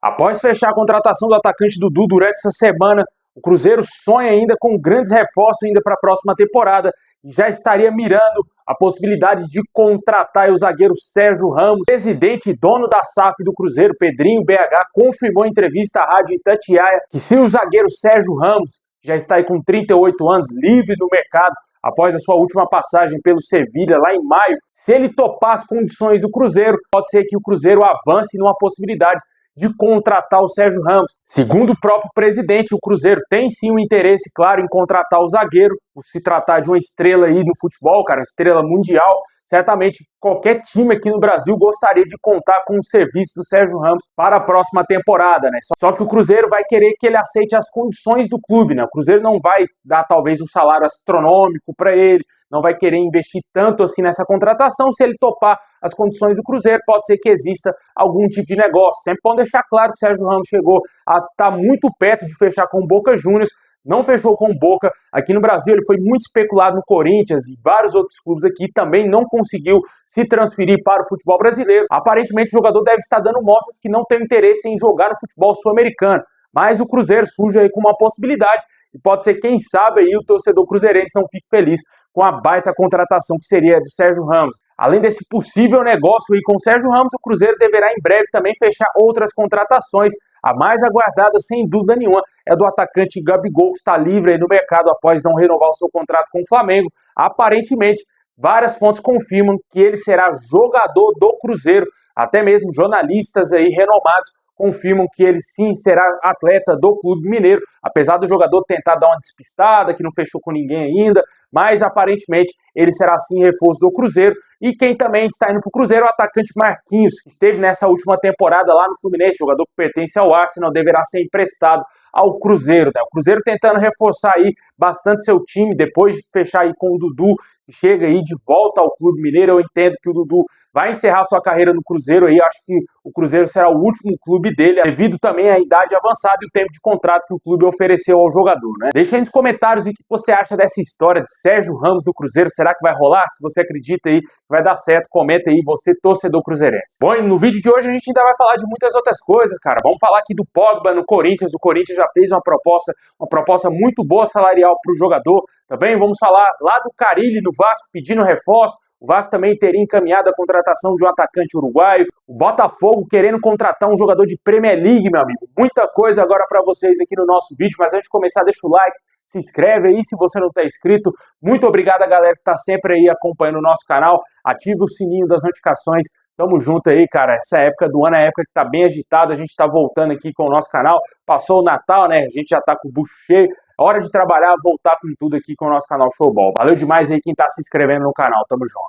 Após fechar a contratação do atacante Dudu durante essa semana, o Cruzeiro sonha ainda com grandes reforços ainda para a próxima temporada e já estaria mirando a possibilidade de contratar o zagueiro Sérgio Ramos. O presidente e dono da SAF do Cruzeiro, Pedrinho BH, confirmou em entrevista à rádio Itatiaia que se o zagueiro Sérgio Ramos, já está aí com 38 anos, livre no mercado, após a sua última passagem pelo Sevilha lá em maio, se ele topar as condições do Cruzeiro, pode ser que o Cruzeiro avance numa possibilidade de contratar o Sérgio Ramos. Segundo o próprio presidente, o Cruzeiro tem sim um interesse claro em contratar o zagueiro, por se tratar de uma estrela aí no futebol, cara, uma estrela mundial. Certamente qualquer time aqui no Brasil gostaria de contar com o serviço do Sérgio Ramos para a próxima temporada, né? Só que o Cruzeiro vai querer que ele aceite as condições do clube, né? O Cruzeiro não vai dar talvez um salário astronômico para ele, não vai querer investir tanto assim nessa contratação. Se ele topar as condições do Cruzeiro, pode ser que exista algum tipo de negócio. Sempre bom deixar claro que o Sérgio Ramos chegou a estar muito perto de fechar com o Boca Juniors, não fechou com o Boca. Aqui no Brasil ele foi muito especulado no Corinthians e vários outros clubes aqui, também não conseguiu se transferir para o futebol brasileiro. Aparentemente o jogador deve estar dando mostras que não tem interesse em jogar no futebol sul-americano, mas o Cruzeiro surge aí com uma possibilidade e pode ser, quem sabe, aí o torcedor cruzeirense não fique feliz com a baita contratação que seria do Sérgio Ramos. Além desse possível negócio aí com o Sérgio Ramos, o Cruzeiro deverá em breve também fechar outras contratações. A mais aguardada, sem dúvida nenhuma, é do atacante Gabigol, que está livre aí no mercado após não renovar o seu contrato com o Flamengo. Aparentemente, várias fontes confirmam que ele será jogador do Cruzeiro. Até mesmo jornalistas aí renomados confirmam que ele sim será atleta do Clube Mineiro, apesar do jogador tentar dar uma despistada, que não fechou com ninguém ainda, mas aparentemente ele será sim reforço do Cruzeiro. E quem também está indo para o Cruzeiro é o atacante Marquinhos, que esteve nessa última temporada lá no Fluminense, jogador que pertence ao Arsenal, deverá ser emprestado ao Cruzeiro, né? O Cruzeiro tentando reforçar aí bastante seu time, depois de fechar aí com o Dudu, que chega aí de volta ao Clube Mineiro. Eu entendo que o Dudu vai encerrar sua carreira no Cruzeiro aí, acho que o Cruzeiro será o último clube dele, devido também à idade avançada e o tempo de contrato que o clube ofereceu ao jogador, né? Deixa aí nos comentários o que você acha dessa história de Sérgio Ramos do Cruzeiro. Será que vai rolar? Se você acredita aí que vai dar certo, comenta aí, você torcedor cruzeirense. Bom, e no vídeo de hoje a gente ainda vai falar de muitas outras coisas, cara. Vamos falar aqui do Pogba no Corinthians. O Corinthians já fez uma proposta muito boa salarial para o jogador. Também vamos falar lá do Carille no Vasco pedindo reforço. O Vasco também teria encaminhado a contratação de um atacante uruguaio. O Botafogo querendo contratar um jogador de Premier League, meu amigo. Muita coisa agora para vocês aqui no nosso vídeo. Mas antes de começar, deixa o like, se inscreve aí se você não está inscrito. Muito obrigado a galera que está sempre aí acompanhando o nosso canal. Ativa o sininho das notificações. Tamo junto aí, cara. Essa época do ano é a época que tá bem agitada. A gente tá voltando aqui com o nosso canal. Passou o Natal, né? A gente já tá com o bucho cheio. Hora de trabalhar, voltar com tudo aqui com o nosso canal Showball. Valeu demais aí quem tá se inscrevendo no canal. Tamo junto.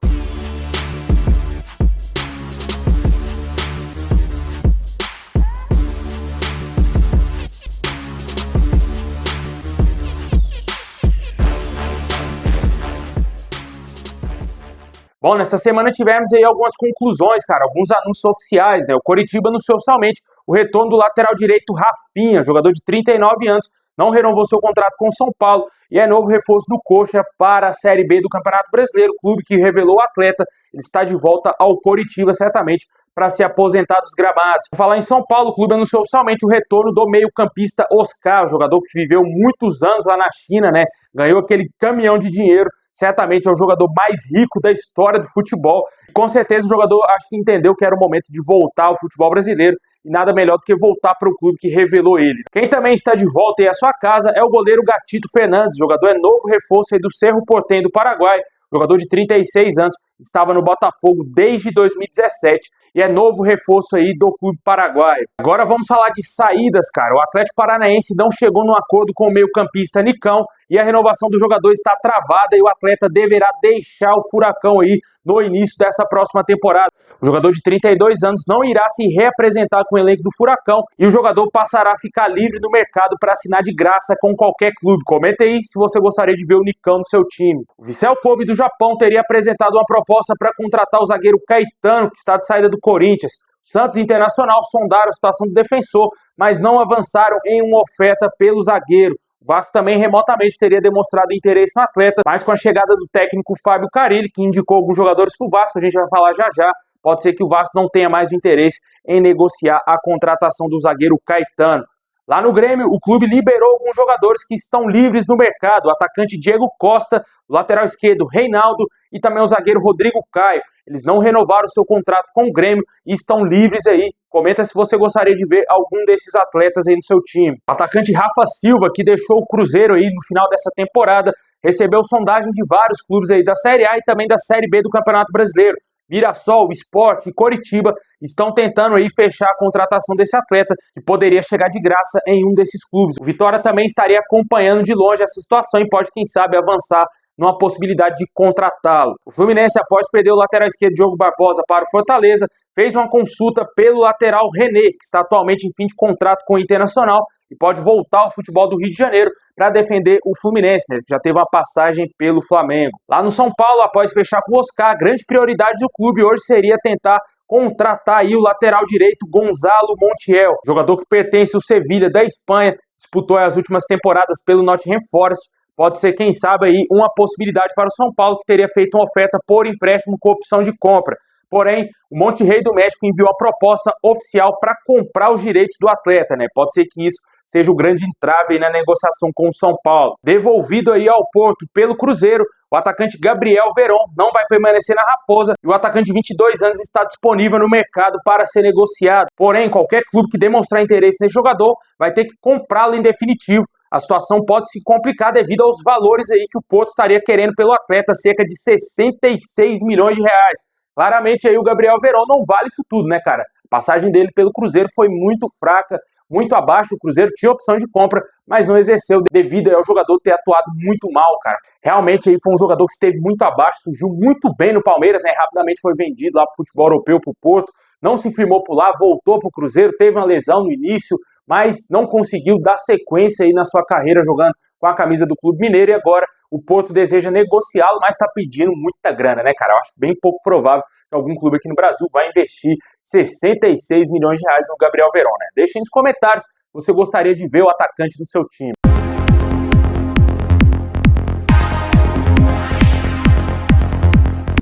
Bom, nessa semana tivemos aí algumas conclusões, cara, alguns anúncios oficiais, né? O Coritiba anunciou oficialmente o retorno do lateral direito Rafinha, jogador de 39 anos, não renovou seu contrato com o São Paulo e é novo reforço do Coxa para a Série B do Campeonato Brasileiro. O clube que revelou o atleta, ele está de volta ao Coritiba, certamente, para se aposentar dos gramados. Por falar em São Paulo, o clube anunciou oficialmente o retorno do meio-campista Oscar, jogador que viveu muitos anos lá na China, né? Ganhou aquele caminhão de dinheiro. Certamente é o jogador mais rico da história do futebol. Com certeza o jogador acho que entendeu que era o momento de voltar ao futebol brasileiro e nada melhor do que voltar para o clube que revelou ele. Quem também está de volta aí à sua casa é o goleiro Gatito Fernandes. O jogador é novo reforço aí do Cerro Porteño do Paraguai. Jogador de 36 anos, estava no Botafogo desde 2017 e é novo reforço aí do clube paraguaio. Agora vamos falar de saídas, cara. O Atlético Paranaense não chegou num acordo com o meio-campista Nicão e a renovação do jogador está travada e o atleta deverá deixar o Furacão aí no início dessa próxima temporada. O jogador de 32 anos não irá se reapresentar com o elenco do Furacão e o jogador passará a ficar livre no mercado para assinar de graça com qualquer clube. Comenta aí se você gostaria de ver o Nicão no seu time. O Vissel Kobe do Japão teria apresentado uma proposta para contratar o zagueiro Caetano, que está de saída do Corinthians. O Santos e Internacional sondaram a situação do defensor, mas não avançaram em uma oferta pelo zagueiro. O Vasco também remotamente teria demonstrado interesse no atleta, mas com a chegada do técnico Fábio Carille, que indicou alguns jogadores para o Vasco, a gente vai falar já já, pode ser que o Vasco não tenha mais interesse em negociar a contratação do zagueiro Caetano. Lá no Grêmio, o clube liberou alguns jogadores que estão livres no mercado. O atacante Diego Costa, o lateral esquerdo Reinaldo e também o zagueiro Rodrigo Caio. Eles não renovaram seu contrato com o Grêmio e estão livres aí. Comenta se você gostaria de ver algum desses atletas aí no seu time. O atacante Rafa Silva, que deixou o Cruzeiro aí no final dessa temporada, recebeu sondagem de vários clubes aí da Série A e também da Série B do Campeonato Brasileiro. Mirassol, Sport e Coritiba estão tentando aí fechar a contratação desse atleta, que poderia chegar de graça em um desses clubes. O Vitória também estaria acompanhando de longe essa situação e pode, quem sabe, avançar numa possibilidade de contratá-lo. O Fluminense, após perder o lateral esquerdo Diogo Barbosa para o Fortaleza, fez uma consulta pelo lateral René, que está atualmente em fim de contrato com o Internacional e pode voltar ao futebol do Rio de Janeiro para defender o Fluminense, né, que já teve uma passagem pelo Flamengo. Lá no São Paulo, após fechar com o Oscar, a grande prioridade do clube hoje seria tentar contratar aí o lateral direito Gonzalo Montiel, jogador que pertence ao Sevilha da Espanha, disputou as últimas temporadas pelo Nottingham Forest. Pode ser, quem sabe, aí uma possibilidade para o São Paulo, que teria feito uma oferta por empréstimo com opção de compra. Porém, o Monterrey do México enviou a proposta oficial para comprar os direitos do atleta, né? Pode ser que isso seja o grande entrave aí na negociação com o São Paulo. Devolvido aí ao Porto pelo Cruzeiro, o atacante Gabriel Veron não vai permanecer na Raposa e o atacante de 22 anos está disponível no mercado para ser negociado. Porém, qualquer clube que demonstrar interesse nesse jogador vai ter que comprá-lo em definitivo. A situação pode se complicar devido aos valores aí que o Porto estaria querendo pelo atleta, cerca de 66 milhões de reais. Claramente aí o Gabriel Veron não vale isso tudo, né, cara? A passagem dele pelo Cruzeiro foi muito fraca, muito abaixo. O Cruzeiro tinha opção de compra, mas não exerceu devido ao jogador ter atuado muito mal, cara. Realmente aí foi um jogador que esteve muito abaixo, surgiu muito bem no Palmeiras, né? Rapidamente foi vendido lá para o futebol europeu, para o Porto. Não se firmou por lá, voltou para o Cruzeiro, teve uma lesão no início, mas não conseguiu dar sequência aí na sua carreira jogando com a camisa do Clube Mineiro e agora o Porto deseja negociá-lo, mas está pedindo muita grana, né, cara? Eu acho bem pouco provável que algum clube aqui no Brasil vai investir 66 milhões de reais no Gabriel Veron, né? Deixa aí nos comentários se você gostaria de ver o atacante do seu time.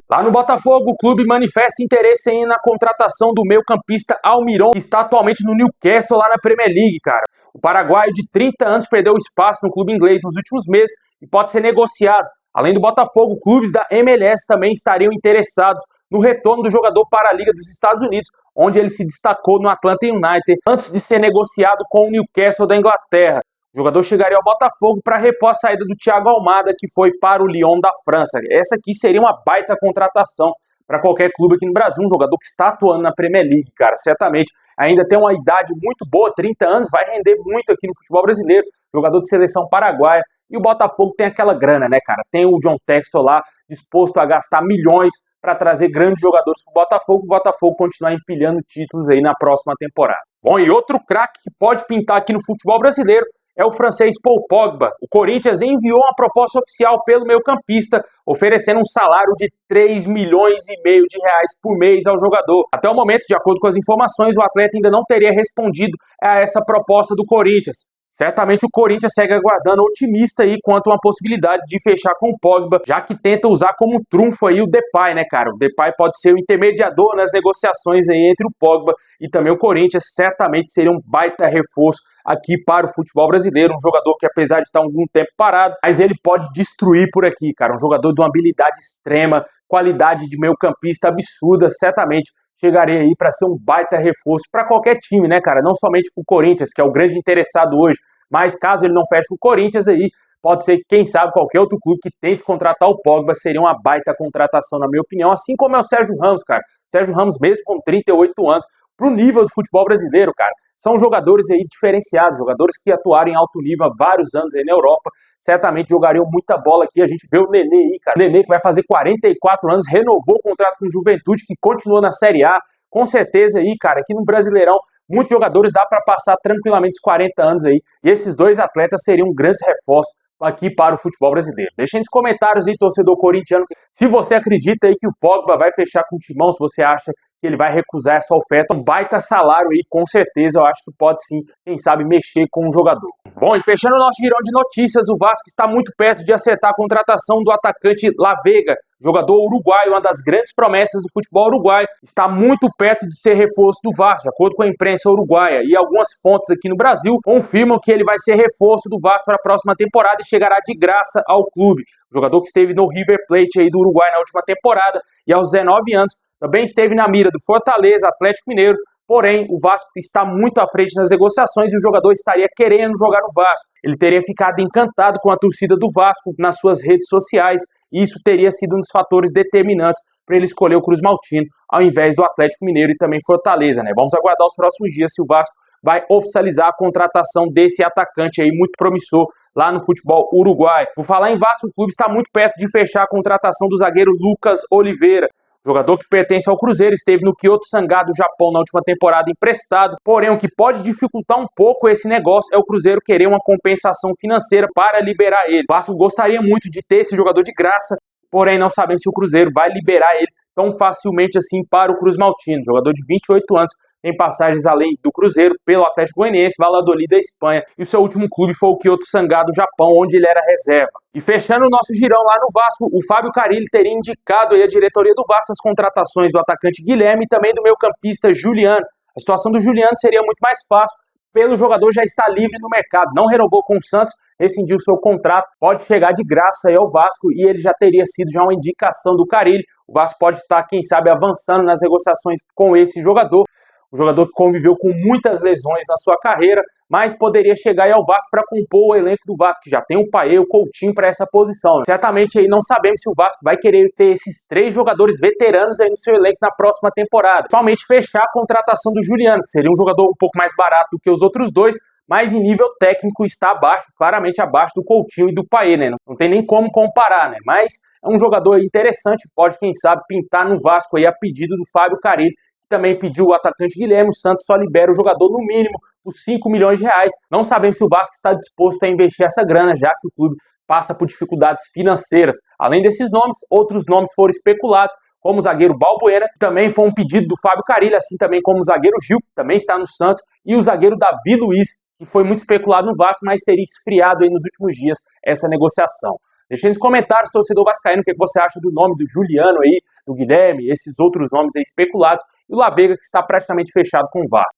Lá no Botafogo, o clube manifesta interesse em na contratação do meio-campista Almiron, que está atualmente no Newcastle lá na Premier League, cara. O paraguaio de 30 anos perdeu espaço no clube inglês nos últimos meses e pode ser negociado. Além do Botafogo, clubes da MLS também estariam interessados no retorno do jogador para a Liga dos Estados Unidos, onde ele se destacou no Atlanta United antes de ser negociado com o Newcastle da Inglaterra. O jogador chegaria ao Botafogo para repor a saída do Thiago Almada, que foi para o Lyon da França. Essa aqui seria uma baita contratação para qualquer clube aqui no Brasil. Um jogador que está atuando na Premier League, cara, certamente. Ainda tem uma idade muito boa, 30 anos, vai render muito aqui no futebol brasileiro. Jogador de seleção paraguaia. E o Botafogo tem aquela grana, né, cara? Tem o John Textor lá, disposto a gastar milhões para trazer grandes jogadores para o Botafogo continuar empilhando títulos aí na próxima temporada. Bom, e outro craque que pode pintar aqui no futebol brasileiro é o francês Paul Pogba. O Corinthians enviou uma proposta oficial pelo meio-campista, oferecendo um salário de 3 milhões e meio de reais por mês ao jogador. Até o momento, de acordo com as informações, o atleta ainda não teria respondido a essa proposta do Corinthians. Certamente o Corinthians segue aguardando otimista aí quanto a uma possibilidade de fechar com o Pogba, já que tenta usar como trunfo aí o Depay, né, cara? O Depay pode ser o intermediador nas negociações aí entre o Pogba e também o Corinthians. Certamente seria um baita reforço aqui para o futebol brasileiro, um jogador que apesar de estar algum tempo parado, mas ele pode destruir por aqui, cara, um jogador de uma habilidade extrema, qualidade de meio-campista absurda, certamente chegaria aí para ser um baita reforço para qualquer time, né, cara, não somente para o Corinthians, que é o grande interessado hoje, mas caso ele não feche com o Corinthians aí, pode ser que, quem sabe, qualquer outro clube que tente contratar o Pogba seria uma baita contratação, na minha opinião, assim como é o Sérgio Ramos, cara. Sérgio Ramos, mesmo com 38 anos, pro nível do futebol brasileiro, cara, são jogadores aí diferenciados, jogadores que atuaram em alto nível há vários anos aí na Europa, certamente jogariam muita bola aqui. A gente vê o Nenê aí, cara, o Nenê que vai fazer 44 anos, renovou o contrato com o Juventude, que continua na Série A, com certeza aí, cara, aqui no Brasileirão, muitos jogadores dá para passar tranquilamente os 40 anos aí, e esses dois atletas seriam grandes reforços aqui para o futebol brasileiro. Deixa aí nos comentários aí, torcedor corintiano, se você acredita aí que o Pogba vai fechar com o Timão, se você acha que ele vai recusar essa oferta. Um baita salário aí, com certeza, eu acho que pode sim, quem sabe, mexer com o jogador. Bom, e fechando o nosso girão de notícias, o Vasco está muito perto de acertar a contratação do atacante La Vega, jogador uruguaio, uma das grandes promessas do futebol uruguaio, está muito perto de ser reforço do Vasco, de acordo com a imprensa uruguaia. E algumas fontes aqui no Brasil confirmam que ele vai ser reforço do Vasco para a próxima temporada e chegará de graça ao clube. O jogador que esteve no River Plate aí do Uruguai na última temporada e aos 19 anos também esteve na mira do Fortaleza, Atlético Mineiro. Porém, o Vasco está muito à frente nas negociações e o jogador estaria querendo jogar no Vasco. Ele teria ficado encantado com a torcida do Vasco nas suas redes sociais e isso teria sido um dos fatores determinantes para ele escolher o Cruz Maltino ao invés do Atlético Mineiro e também Fortaleza, né? Vamos aguardar os próximos dias se o Vasco vai oficializar a contratação desse atacante aí muito promissor lá no futebol uruguaio. Por falar em Vasco, o clube está muito perto de fechar a contratação do zagueiro Lucas Oliveira. Jogador que pertence ao Cruzeiro, esteve no Kyoto Sanga do Japão na última temporada emprestado, porém o que pode dificultar um pouco esse negócio é o Cruzeiro querer uma compensação financeira para liberar ele. O Vasco gostaria muito de ter esse jogador de graça, porém não sabemos se o Cruzeiro vai liberar ele tão facilmente assim para o Cruz Maltino. Jogador de 28 anos, tem passagens além do Cruzeiro pelo Atlético Goianiense, Valladolid da Espanha, e o seu último clube foi o Kyoto Sanga do Japão, onde ele era reserva. E fechando o nosso girão lá no Vasco, o Fábio Carille teria indicado aí a diretoria do Vasco as contratações do atacante Guilherme e também do meio-campista Juliano. A situação do Juliano seria muito mais fácil, pelo jogador já está livre no mercado, não renovou com o Santos, rescindiu seu contrato, pode chegar de graça aí ao Vasco e ele já teria sido já uma indicação do Carille. O Vasco pode estar, quem sabe, avançando nas negociações com esse jogador. O jogador que conviveu com muitas lesões na sua carreira, mas poderia chegar aí ao Vasco para compor o elenco do Vasco, que já tem o Paê, o Coutinho para essa posição. Certamente aí não sabemos se o Vasco vai querer ter esses 3 jogadores veteranos aí no seu elenco na próxima temporada. Somente fechar a contratação do Juliano, que seria um jogador um pouco mais barato do que os outros dois, mas em nível técnico está abaixo, claramente abaixo do Coutinho e do Paê, né? Não tem nem como comparar, né? Mas é um jogador interessante, pode, quem sabe, pintar no Vasco aí a pedido do Fábio Carille, também pediu o atacante Guilherme. O Santos só libera o jogador no mínimo por 5 milhões de reais. Não sabemos se o Vasco está disposto a investir essa grana, já que o clube passa por dificuldades financeiras. Além desses nomes, outros nomes foram especulados, como o zagueiro Balbuena, que também foi um pedido do Fábio Carille, assim também como o zagueiro Gil, que também está no Santos, e o zagueiro Davi Luiz, que foi muito especulado no Vasco, mas teria esfriado aí nos últimos dias essa negociação. Deixa aí nos comentários, torcedor vascaíno, o que você acha do nome do Juliano aí, do Guilherme, esses outros nomes aí especulados, e o La Vega, que está praticamente fechado com o Vasco.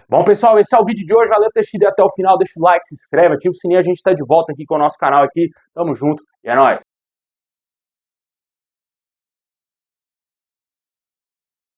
Bom, pessoal, esse é o vídeo de hoje. Valeu por ter assistido até o final. Deixa o like, se inscreve, ativa o sininho. A gente está de volta aqui com o nosso canal aqui. Tamo junto e é nóis.